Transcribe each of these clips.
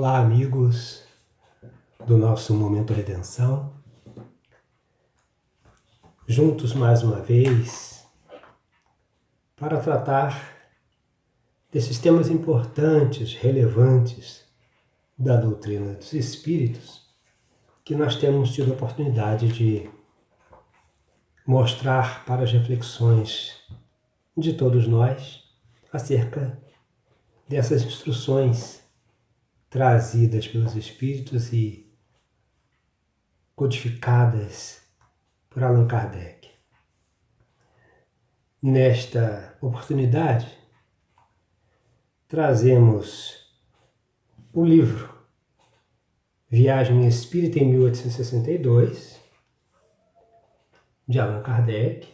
Olá, amigos do nosso Momento Redenção. Juntos mais uma vez para tratar desses temas importantes, relevantes da doutrina dos Espíritos, que nós temos tido a oportunidade de mostrar para as reflexões de todos nós acerca dessas instruções trazidas pelos Espíritos e codificadas por Allan Kardec. Nesta oportunidade, trazemos o livro Viagem Espírita em 1862, de Allan Kardec,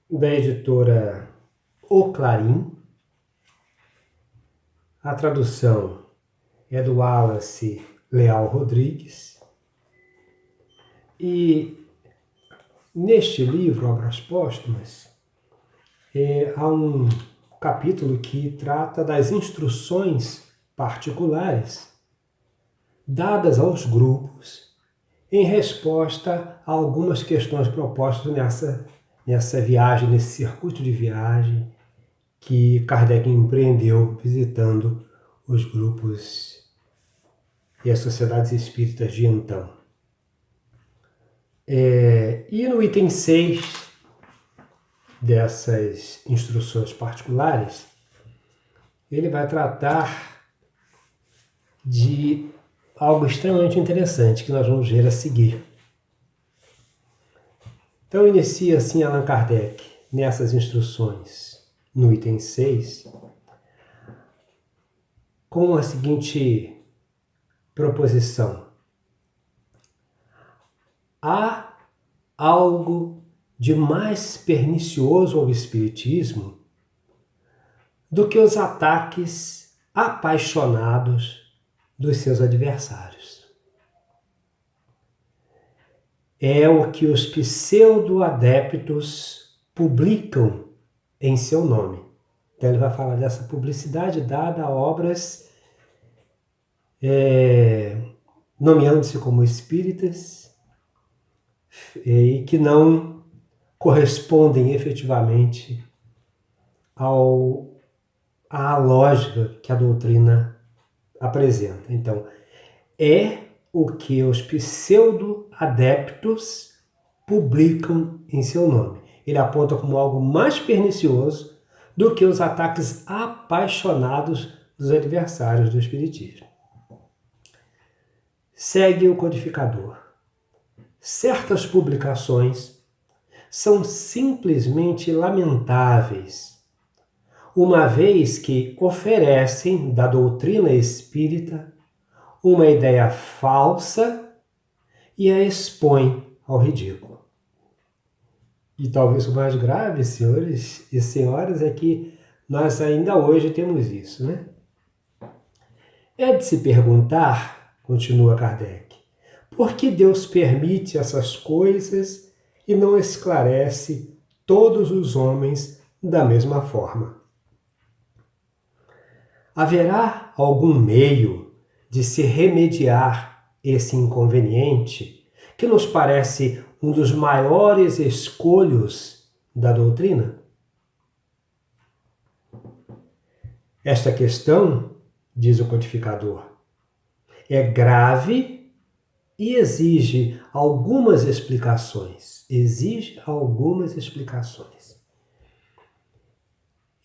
da editora O Clarim. A tradução é do Wallace Leal Rodrigues. E neste livro, Obras Póstumas, há um capítulo que trata das instruções particulares dadas aos grupos em resposta a algumas questões propostas nessa viagem, nesse circuito de viagem que Kardec empreendeu visitando os grupos e as sociedades espíritas de então. E no item 6 dessas instruções particulares, ele vai tratar de algo extremamente interessante que nós vamos ver a seguir. Então inicia assim Allan Kardec nessas instruções, no item 6, com a seguinte proposição: há algo de mais pernicioso ao Espiritismo do que os ataques apaixonados dos seus adversários. É o que os pseudo-adeptos publicam em seu nome. Então ele vai falar dessa publicidade dada a obras nomeando-se como espíritas e que não correspondem efetivamente à lógica que a doutrina apresenta. Então, é o que os pseudo-adeptos publicam em seu nome. Ele aponta como algo mais pernicioso do que os ataques apaixonados dos adversários do Espiritismo. Segue o codificador. Certas publicações são simplesmente lamentáveis, uma vez que oferecem da doutrina espírita uma ideia falsa e a expõem ao ridículo. E talvez o mais grave, senhores e senhoras, é que nós ainda hoje temos isso, né? É de se perguntar, continua Kardec, por que Deus permite essas coisas e não esclarece todos os homens da mesma forma? Haverá algum meio de se remediar esse inconveniente que nos parece um dos maiores escolhos da doutrina? Esta questão, diz o codificador, é grave e exige algumas explicações.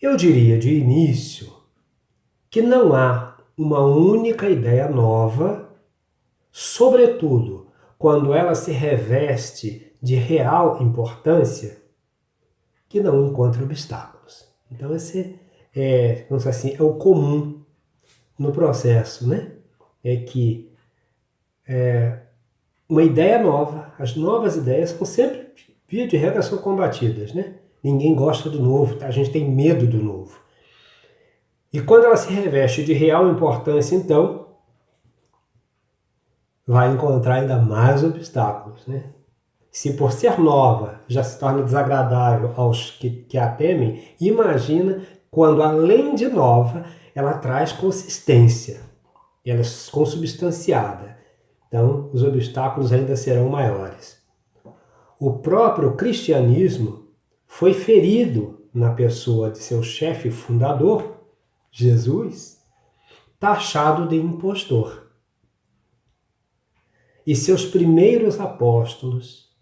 Eu diria de início que não há uma única ideia nova, sobretudo quando ela se reveste de real importância, que não encontra obstáculos. Então esse vamos dizer assim, é o comum no processo, né? É que uma ideia nova, as novas ideias são sempre, via de regra, são combatidas, né? Ninguém gosta do novo, a gente tem medo do novo. E quando ela se reveste de real importância, então, vai encontrar ainda mais obstáculos, né? Se por ser nova já se torna desagradável aos que a temem, imagina quando, além de nova, ela traz consistência, ela é consubstanciada. Então, os obstáculos ainda serão maiores. O próprio cristianismo foi ferido na pessoa de seu chefe fundador, Jesus, taxado de impostor. E seus primeiros apóstolos,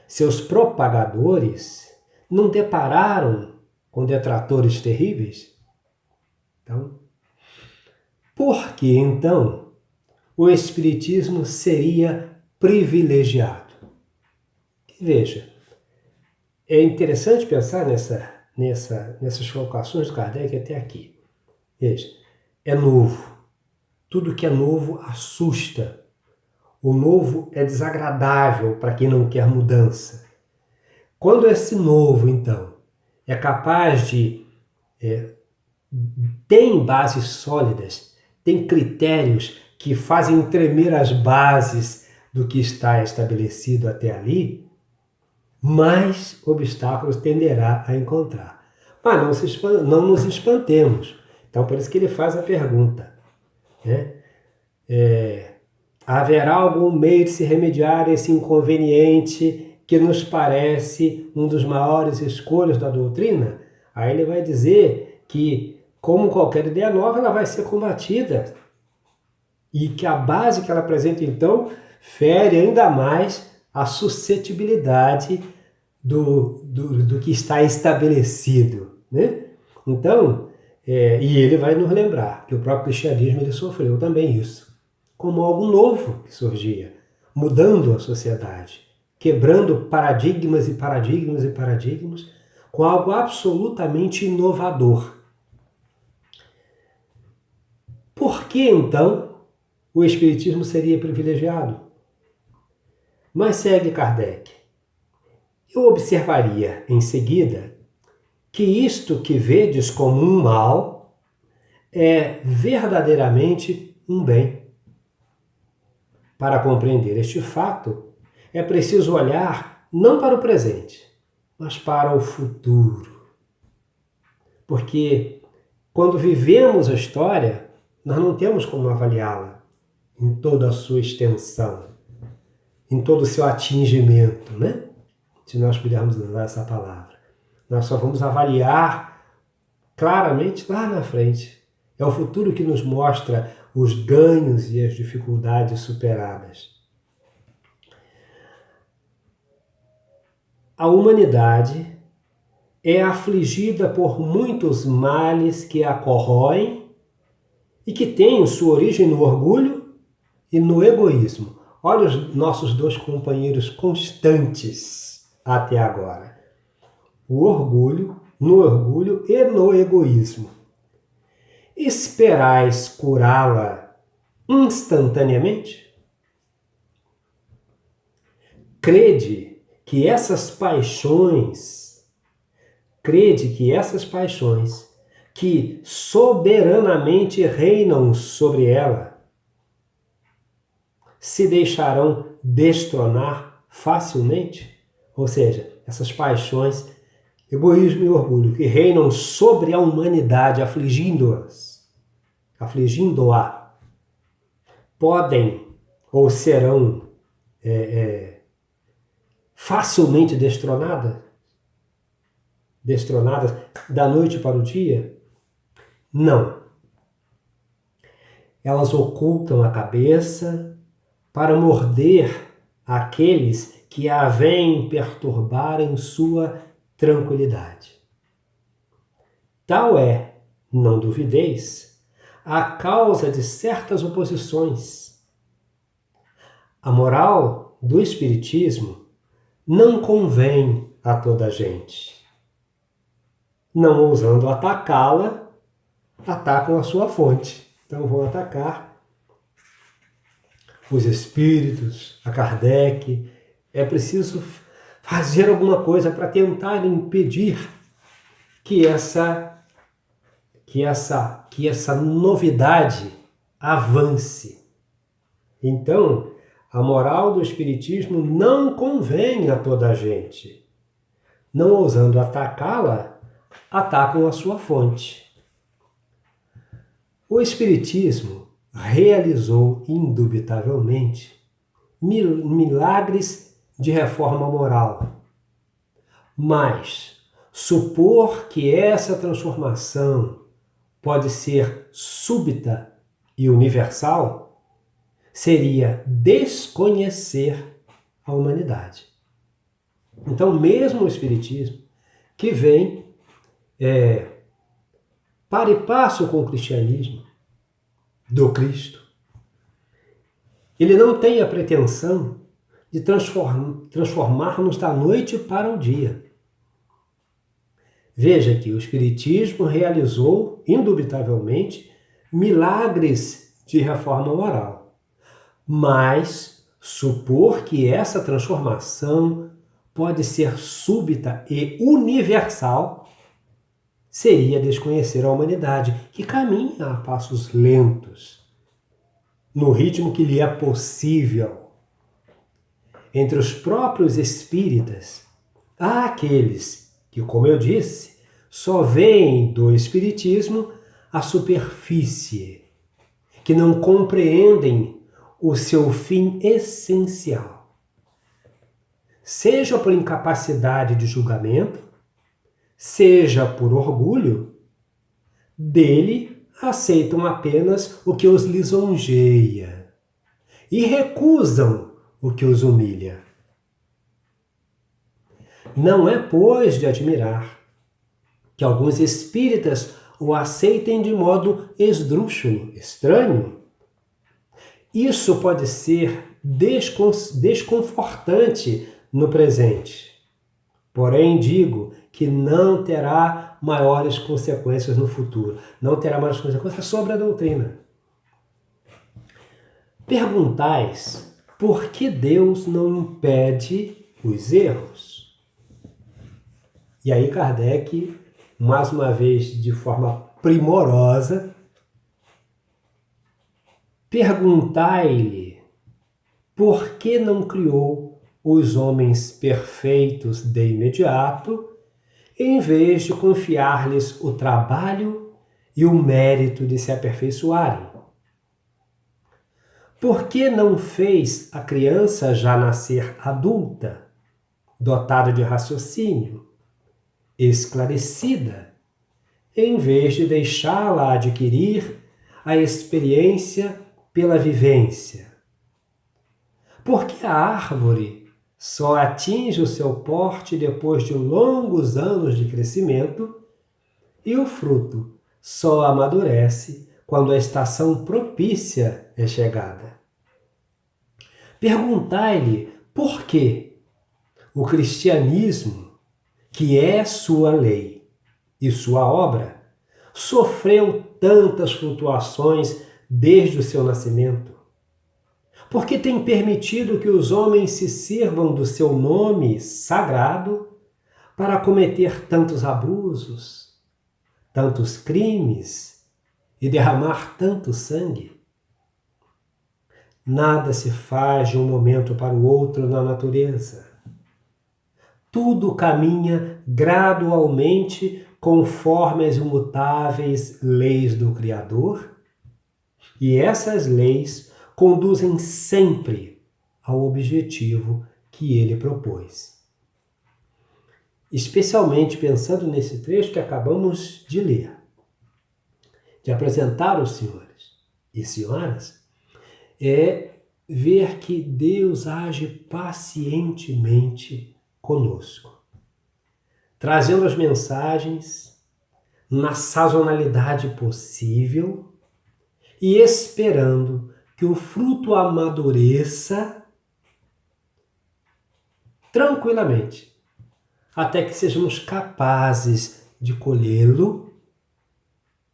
seus propagadores, não depararam com detratores terríveis? Então, por que então o Espiritismo seria privilegiado? Veja, é interessante pensar nessas colocações de Kardec até aqui. Veja, é novo. Tudo que é novo assusta. O novo é desagradável para quem não quer mudança. Quando esse novo, então, é capaz de... tem bases sólidas, tem critérios que fazem tremer as bases do que está estabelecido até ali, mais obstáculos tenderá a encontrar. Mas não nos espantemos. Então, por isso que ele faz a pergunta, né? Haverá algum meio de se remediar esse inconveniente que nos parece um dos maiores escolhos da doutrina? Aí ele vai dizer que, como qualquer ideia nova, ela vai ser combatida. E que a base que ela apresenta, então, fere ainda mais a suscetibilidade do que está estabelecido, né? Então, e ele vai nos lembrar que o próprio cristianismo ele sofreu também isso, como algo novo que surgia, mudando a sociedade, quebrando paradigmas e paradigmas e paradigmas, com algo absolutamente inovador. Por que, então, o Espiritismo seria privilegiado? Mas segue Kardec. Eu observaria em seguida que isto que vedes como um mal é verdadeiramente um bem. Para compreender este fato, é preciso olhar não para o presente, mas para o futuro. Porque quando vivemos a história, nós não temos como avaliá-la em toda a sua extensão, em todo o seu atingimento, né? Se nós pudermos usar essa palavra. Nós só vamos avaliar claramente lá na frente. É o futuro que nos mostra os ganhos e as dificuldades superadas. A humanidade é afligida por muitos males que a corroem e que têm sua origem no orgulho e no egoísmo. Olha os nossos dois companheiros constantes até agora. O orgulho, no orgulho e no egoísmo. Esperais curá-la instantaneamente? Crede que essas paixões que soberanamente reinam sobre ela se deixarão destronar facilmente? Ou seja, essas paixões, egoísmo e orgulho, que reinam sobre a humanidade, afligindo-a, podem ou serão facilmente destronadas da noite para o dia? Não. Elas ocultam a cabeça para morder aqueles que a vêm perturbar em sua tranquilidade. Tal é, não duvideis, a causa de certas oposições. A moral do Espiritismo não convém a toda a gente. Não ousando atacá-la, atacam a sua fonte. Então vão atacar os espíritos, a Kardec. É preciso fazer alguma coisa para tentar impedir que essa novidade avance. Então, a moral do Espiritismo não convém a toda a gente. Não ousando atacá-la, atacam a sua fonte. O Espiritismo realizou indubitavelmente milagres de reforma moral, mas supor que essa transformação pode ser súbita e universal seria desconhecer a humanidade. Então, mesmo o Espiritismo, que vem para e passo com o cristianismo do Cristo, ele não tem a pretensão de transformar-nos da noite para o dia. Veja que o Espiritismo realizou, indubitavelmente, milagres de reforma moral. Mas supor que essa transformação pode ser súbita e universal seria desconhecer a humanidade, que caminha a passos lentos, no ritmo que lhe é possível. Entre os próprios espíritas, há aqueles que, como eu disse, só veem do espiritismo a superfície, que não compreendem o seu fim essencial. Seja por incapacidade de julgamento, seja por orgulho, dele aceitam apenas o que os lisonjeia e recusam o que os humilha. Não é, pois, de admirar que alguns espíritas o aceitem de modo esdrúxulo, estranho. Isso pode ser desconfortante no presente. Porém, digo que não terá maiores consequências no futuro. Não terá maiores consequências sobre a doutrina. Perguntais por que Deus não impede os erros? E aí Kardec, mais uma vez de forma primorosa, perguntai-lhe por que não criou os homens perfeitos de imediato, em vez de confiar-lhes o trabalho e o mérito de se aperfeiçoarem. Por que não fez a criança já nascer adulta, dotada de raciocínio, esclarecida, em vez de deixá-la adquirir a experiência pela vivência? Porque a árvore só atinge o seu porte depois de longos anos de crescimento e o fruto só amadurece quando a estação propícia é chegada. Perguntai-lhe por que o cristianismo, que é sua lei e sua obra, sofreu tantas flutuações desde o seu nascimento. Porque tem permitido que os homens se sirvam do seu nome sagrado para cometer tantos abusos, tantos crimes e derramar tanto sangue. Nada se faz de um momento para o outro na natureza. Tudo caminha gradualmente conforme as imutáveis leis do Criador, e essas leis conduzem sempre ao objetivo que ele propôs. Especialmente pensando nesse trecho que acabamos de ler, de apresentar aos senhores e senhoras, é ver que Deus age pacientemente conosco, trazendo as mensagens na sazonalidade possível e esperando que o fruto amadureça tranquilamente, até que sejamos capazes de colhê-lo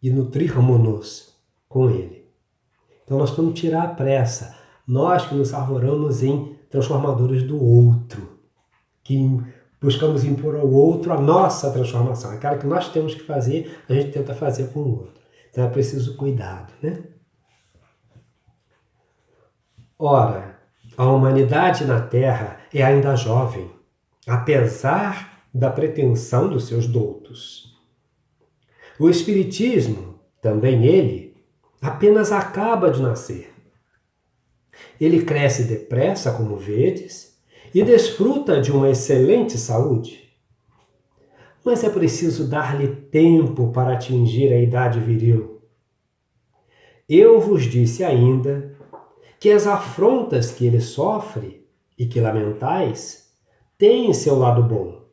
e nutrirmos-nos com ele. Então nós temos que tirar a pressa, nós que nos arvoramos em transformadores do outro, que buscamos impor ao outro a nossa transformação, aquela que nós temos que fazer, a gente tenta fazer com o outro. Então é preciso cuidado, né? Ora, a humanidade na Terra é ainda jovem, apesar da pretensão dos seus doutos. O Espiritismo, também ele, apenas acaba de nascer. Ele cresce depressa, como vedes, e desfruta de uma excelente saúde. Mas é preciso dar-lhe tempo para atingir a idade viril. Eu vos disse ainda que as afrontas que ele sofre e que lamentais têm seu lado bom.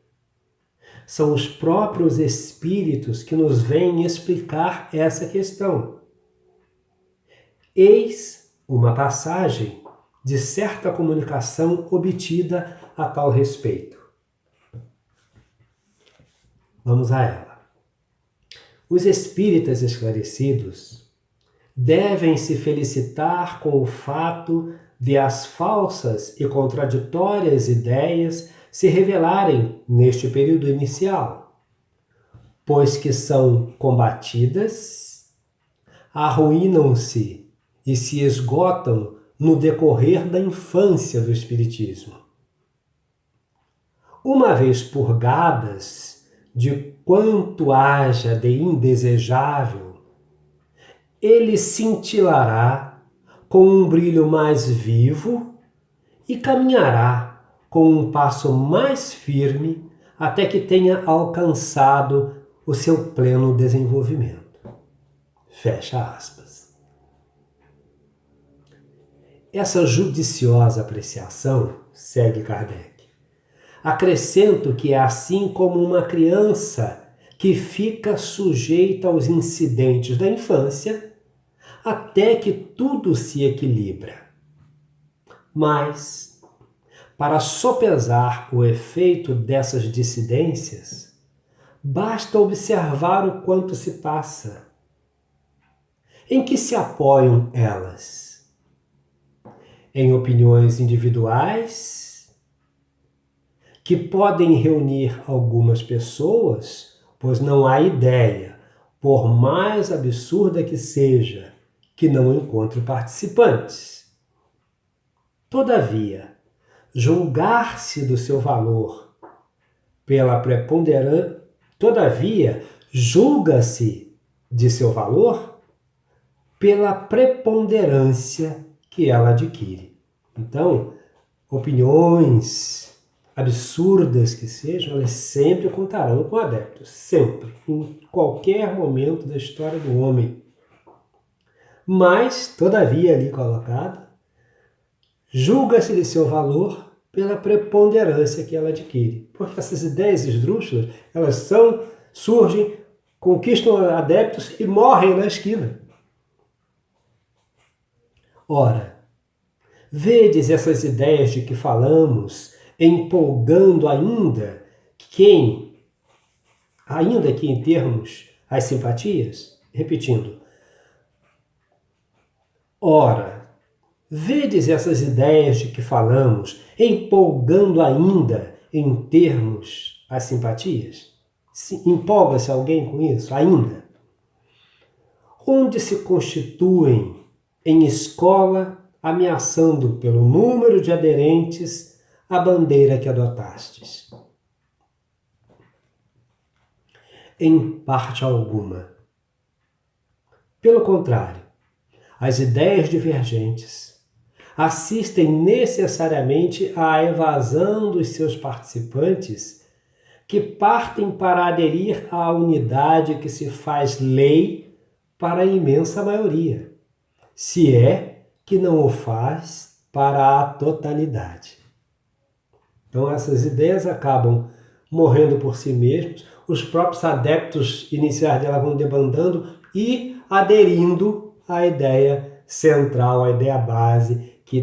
São os próprios espíritos que nos vêm explicar essa questão. Eis uma passagem de certa comunicação obtida a tal respeito. Vamos a ela. Os espíritas esclarecidos devem se felicitar com o fato de as falsas e contraditórias ideias se revelarem neste período inicial, pois que são combatidas, arruinam-se e se esgotam no decorrer da infância do Espiritismo. Uma vez purgadas de quanto haja de indesejável, ele cintilará com um brilho mais vivo e caminhará com um passo mais firme até que tenha alcançado o seu pleno desenvolvimento. Fecha aspas. Essa judiciosa apreciação, segue Kardec, acrescento que é assim como uma criança que fica sujeita aos incidentes da infância até que tudo se equilibra. Mas, para sopesar o efeito dessas dissidências, basta observar o quanto se passa. Em que se apoiam elas? Em opiniões individuais, que podem reunir algumas pessoas, pois não há ideia, por mais absurda que seja, que não encontre participantes. Todavia, julgar-se do seu valor pela preponderância, todavia, julga-se de seu valor pela preponderância que ela adquire. Então, opiniões absurdas que sejam, elas sempre contarão com adeptos, sempre, em qualquer momento da história do homem. Mas, todavia, ali colocado, julga-se de seu valor pela preponderância que ela adquire. Porque essas ideias esdrúxulas, elas surgem, conquistam adeptos e morrem na esquina. Ora, vedes essas ideias de que falamos, empolgando ainda que em termos as simpatias? Repetindo. Ora, vedes essas ideias de que falamos, empolgando ainda em termos as simpatias? Empolga-se alguém com isso? Ainda? Onde se constituem em escola, ameaçando pelo número de aderentes a bandeira que adotastes? Em parte alguma. Pelo contrário, as ideias divergentes assistem necessariamente à evasão dos seus participantes, que partem para aderir à unidade que se faz lei para a imensa maioria, se é que não o faz para a totalidade. Então essas ideias acabam morrendo por si mesmos, os próprios adeptos iniciais dela vão debandando e aderindo à ideia central, à ideia base que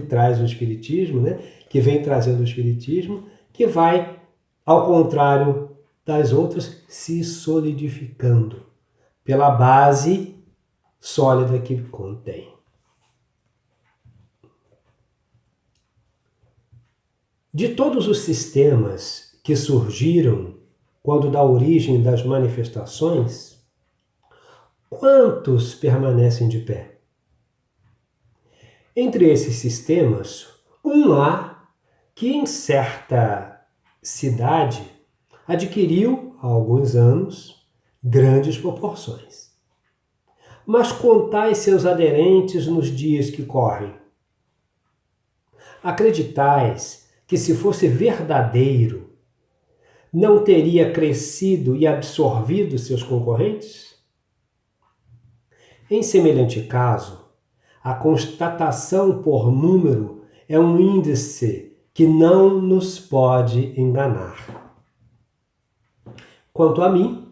traz o Espiritismo, né? Que vem trazendo o Espiritismo, que vai, ao contrário das outras, se solidificando pela base sólida que contém. De todos os sistemas que surgiram quando da origem das manifestações, quantos permanecem de pé? Entre esses sistemas, um há que em certa cidade adquiriu, há alguns anos, grandes proporções. mas contai seus aderentes nos dias que correm. Acreditais que, se fosse verdadeiro, não teria crescido e absorvido seus concorrentes? Em semelhante caso, a constatação por número é um índice que não nos pode enganar. Quanto a mim,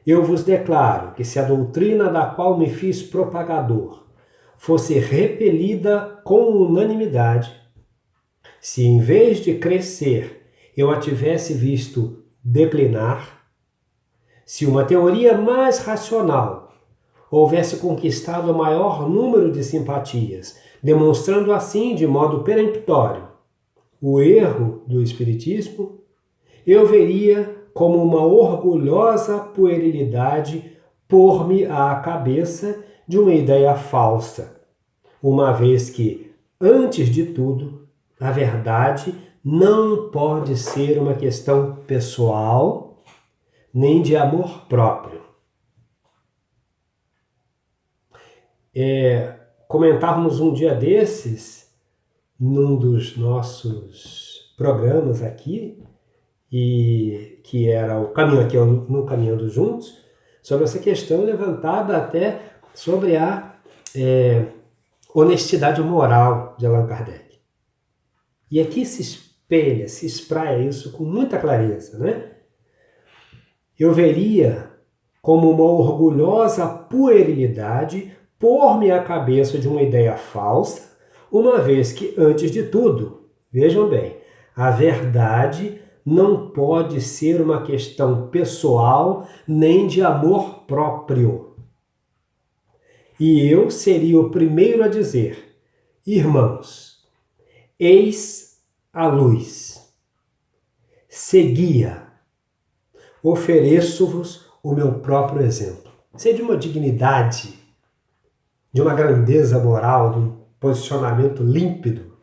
eu vos declaro que, se a doutrina da qual me fiz propagador fosse repelida com unanimidade, se em vez de crescer eu a tivesse visto declinar, se uma teoria mais racional houvesse conquistado o maior número de simpatias, demonstrando assim, de modo peremptório, o erro do Espiritismo, eu veria como uma orgulhosa puerilidade pôr-me à cabeça de uma ideia falsa, uma vez que, antes de tudo, a verdade não pode ser uma questão pessoal, nem de amor próprio. Comentávamos um dia desses, num dos nossos programas aqui, e que era o caminho aqui no Caminhando Juntos, sobre essa questão levantada até sobre a honestidade moral de Allan Kardec. E aqui se espelha, se espraia isso com muita clareza, né? Eu veria como uma orgulhosa puerilidade pôr-me à cabeça de uma ideia falsa, uma vez que, antes de tudo, vejam bem, a verdade não pode ser uma questão pessoal nem de amor próprio. E eu seria o primeiro a dizer: irmãos, eis a luz, segui-a, ofereço-vos o meu próprio exemplo. Isso é de uma dignidade, de uma grandeza moral, de um posicionamento límpido,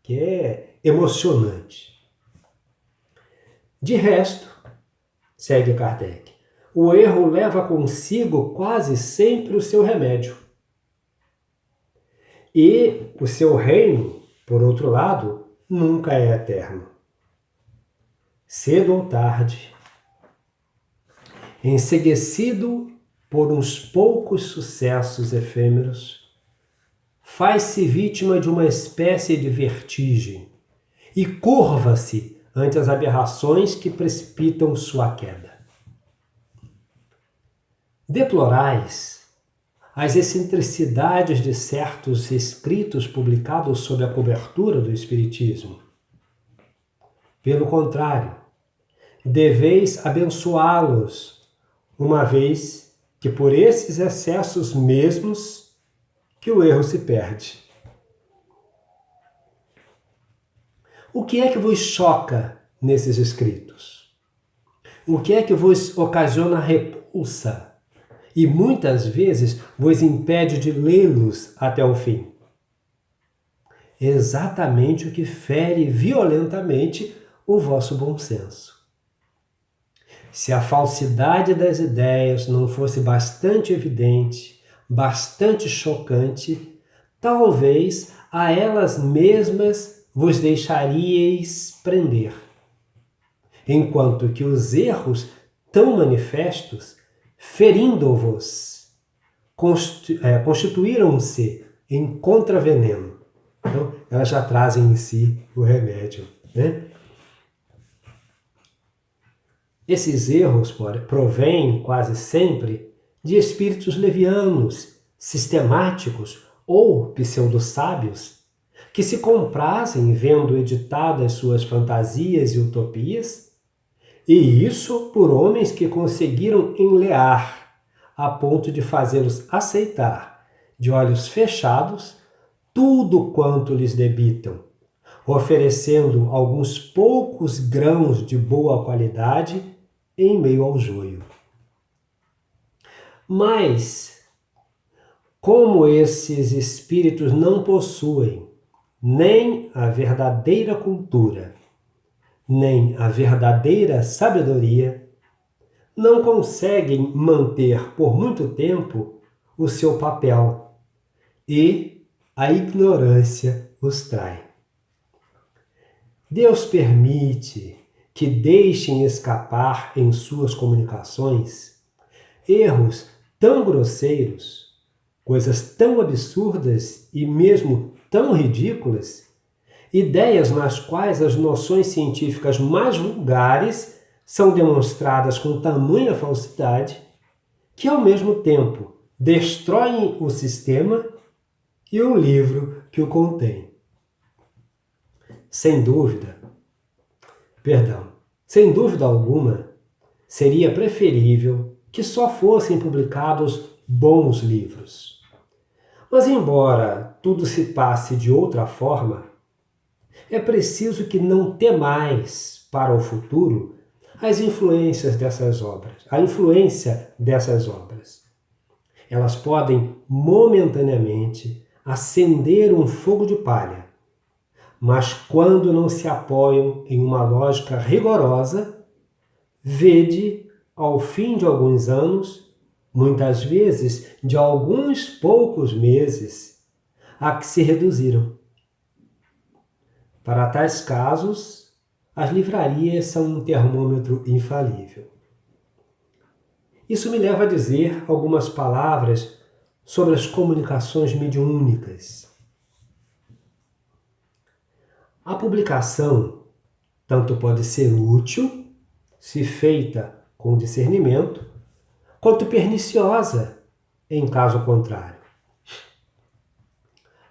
que é emocionante. De resto, segue Kardec, o erro leva consigo quase sempre o seu remédio. E o seu reino, por outro lado, nunca é eterno. Cedo ou tarde, enceguecido por uns poucos sucessos efêmeros, faz-se vítima de uma espécie de vertigem e curva-se ante as aberrações que precipitam sua queda. Deplorais as excentricidades de certos escritos publicados sob a cobertura do Espiritismo. Pelo contrário, deveis abençoá-los, uma vez que por esses excessos mesmos que o erro se perde. O que é que vos choca nesses escritos? O que é que vos ocasiona repulsa e muitas vezes vos impede de lê-los até o fim? Exatamente o que fere violentamente o vosso bom senso. Se a falsidade das ideias não fosse bastante evidente, bastante chocante, talvez a elas mesmas vos deixaríeis prender, enquanto que os erros tão manifestos, ferindo-vos, constituíram-se em contraveneno. Então, elas já trazem em si o remédio, né? Esses erros provêm quase sempre de espíritos levianos, sistemáticos ou pseudo-sábios, que se comprazem vendo editadas suas fantasias e utopias, e isso por homens que conseguiram enlear a ponto de fazê-los aceitar, de olhos fechados, tudo quanto lhes debitam, oferecendo alguns poucos grãos de boa qualidade em meio ao joio. Mas, como esses espíritos não possuem nem a verdadeira cultura, nem a verdadeira sabedoria, não conseguem manter por muito tempo o seu papel e a ignorância os trai. Deus permite que deixem escapar em suas comunicações erros tão grosseiros, coisas tão absurdas e mesmo tão ridículas, ideias nas quais as noções científicas mais vulgares são demonstradas com tamanha falsidade, que ao mesmo tempo destroem o sistema e o livro que o contém. Sem dúvida alguma, seria preferível que só fossem publicados bons livros. Mas embora tudo se passe de outra forma, é preciso que não temais para o futuro a influência dessas obras. Elas podem momentaneamente acender um fogo de palha, mas quando não se apoiam em uma lógica rigorosa, vede, ao fim de alguns anos, muitas vezes de alguns poucos meses, a que se reduziram. Para tais casos, as livrarias são um termômetro infalível. Isso me leva a dizer algumas palavras sobre as comunicações mediúnicas. A publicação tanto pode ser útil, se feita com discernimento, quanto perniciosa, em caso contrário.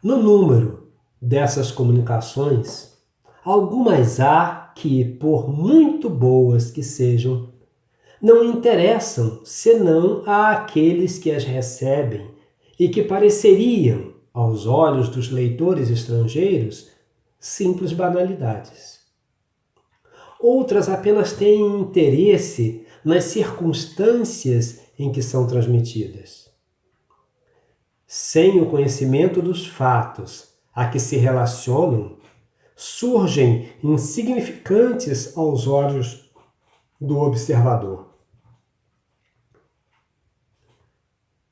No número dessas comunicações, algumas há que, por muito boas que sejam, não interessam senão àqueles que as recebem e que pareceriam, aos olhos dos leitores estrangeiros, simples banalidades. Outras apenas têm interesse nas circunstâncias em que são transmitidas. Sem o conhecimento dos fatos a que se relacionam, surgem insignificantes aos olhos do observador.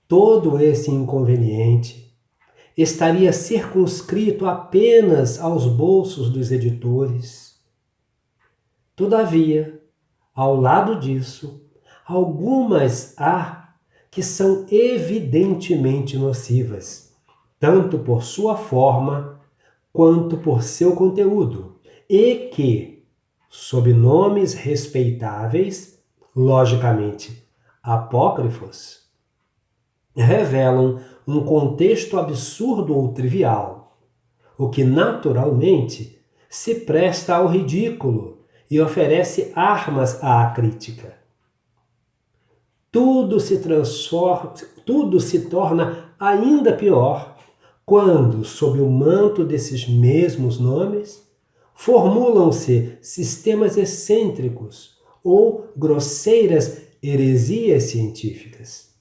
Todo esse inconveniente estaria circunscrito apenas aos bolsos dos editores. Todavia, ao lado disso, algumas há que são evidentemente nocivas, tanto por sua forma quanto por seu conteúdo, e que, sob nomes respeitáveis, logicamente apócrifos, revelam um contexto absurdo ou trivial, o que naturalmente se presta ao ridículo e oferece armas à crítica. Tudo se torna ainda pior quando, sob o manto desses mesmos nomes, formulam-se sistemas excêntricos ou grosseiras heresias científicas.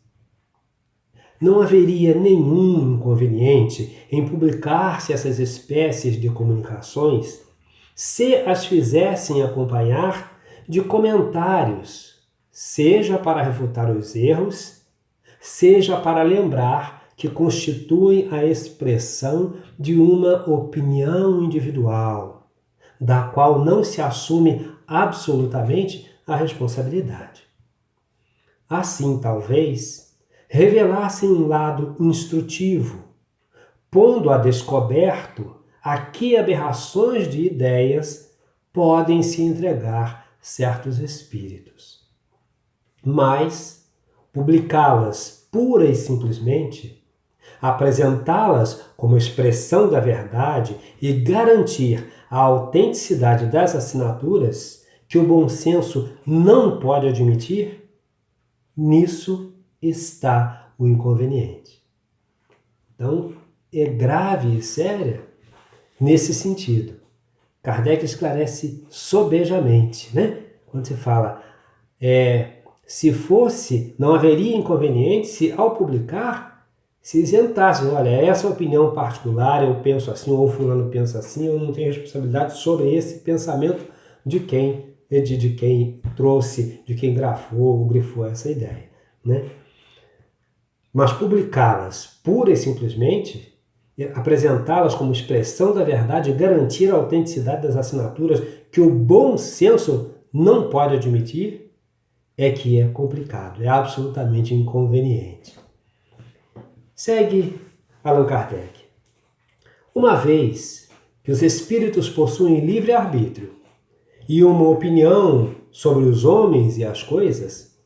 Não haveria nenhum inconveniente em publicar-se essas espécies de comunicações se as fizessem acompanhar de comentários, seja para refutar os erros, seja para lembrar que constituem a expressão de uma opinião individual, da qual não se assume absolutamente a responsabilidade. Assim, talvez, revelassem um lado instrutivo, pondo a descoberto a que aberrações de ideias podem se entregar certos espíritos. Mas publicá-las pura e simplesmente, apresentá-las como expressão da verdade e garantir a autenticidade das assinaturas que o bom senso não pode admitir, nisso está o inconveniente. Então, é grave e séria nesse sentido. Kardec esclarece sobejamente, né? Quando se fala, se fosse, não haveria inconveniente se, ao publicar, se isentasse. Olha, essa opinião particular, eu penso assim, ou fulano pensa assim, eu não tenho responsabilidade sobre esse pensamento de quem de quem trouxe, de quem grifou essa ideia, né? Mas publicá-las pura e simplesmente, apresentá-las como expressão da verdade e garantir a autenticidade das assinaturas que o bom senso não pode admitir, é que é complicado, é absolutamente inconveniente. Segue Allan Kardec. Uma vez que os espíritos possuem livre-arbítrio e uma opinião sobre os homens e as coisas,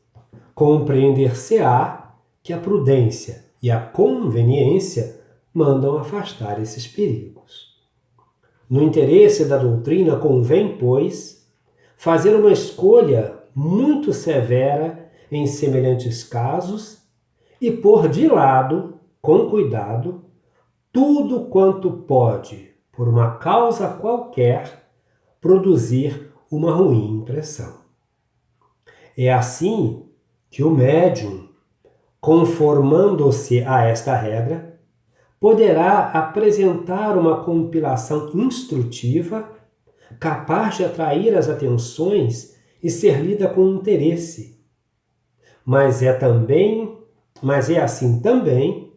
compreender-se-á que a prudência e a conveniência mandam afastar esses perigos. No interesse da doutrina convém, pois, fazer uma escolha muito severa em semelhantes casos e pôr de lado, com cuidado, tudo quanto pode, por uma causa qualquer, produzir uma ruim impressão. É assim que o médium, conformando-se a esta regra, poderá apresentar uma compilação instrutiva capaz de atrair as atenções e ser lida com interesse. Mas é assim também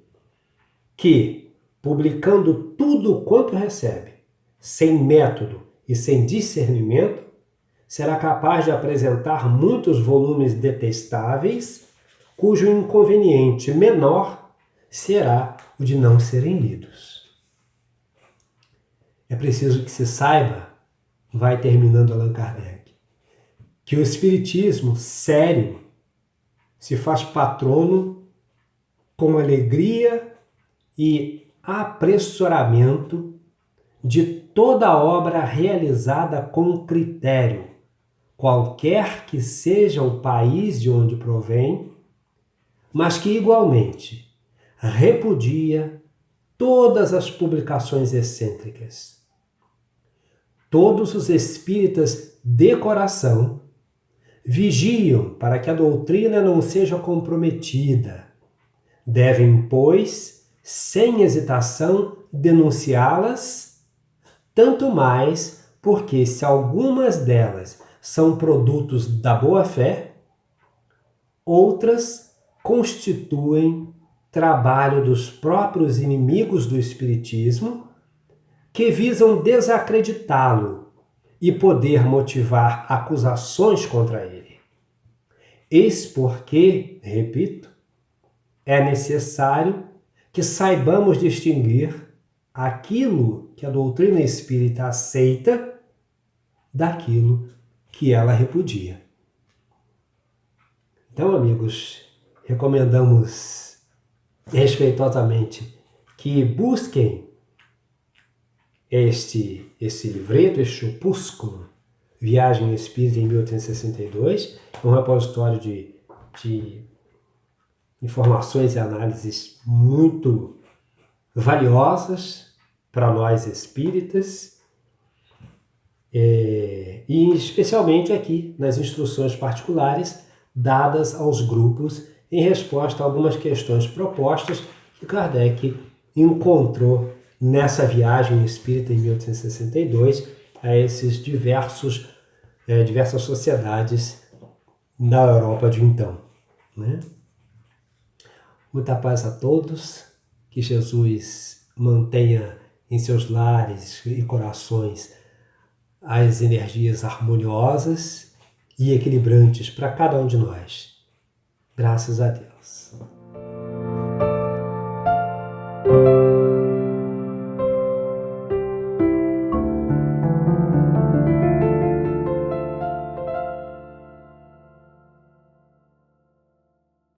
que, publicando tudo quanto recebe, sem método e sem discernimento, será capaz de apresentar muitos volumes detestáveis, cujo inconveniente menor será o de não serem lidos. É preciso que se saiba, vai terminando Allan Kardec, que o espiritismo sério se faz patrono com alegria e apressoramento de toda obra realizada com critério, qualquer que seja o país de onde provém, mas que igualmente repudia todas as publicações excêntricas. Todos os espíritas de coração vigiam para que a doutrina não seja comprometida. Devem, pois, sem hesitação, denunciá-las, tanto mais porque se algumas delas são produtos da boa-fé, outras constituem trabalho dos próprios inimigos do espiritismo que visam desacreditá-lo e poder motivar acusações contra ele. Eis porque, repito, é necessário que saibamos distinguir aquilo que a doutrina espírita aceita daquilo que ela repudia. Então, amigos, recomendamos respeitosamente que busquem esse livreto, este opúsculo, Viagem Espírita em 1862, é um repositório de informações e análises muito valiosas para nós espíritas, e especialmente aqui nas instruções particulares dadas aos grupos em resposta a algumas questões propostas que Kardec encontrou nessa viagem espírita em 1862 a esses diversas sociedades na Europa de então, né? Muita paz a todos, que Jesus mantenha em seus lares e corações as energias harmoniosas e equilibrantes para cada um de nós. Graças a Deus.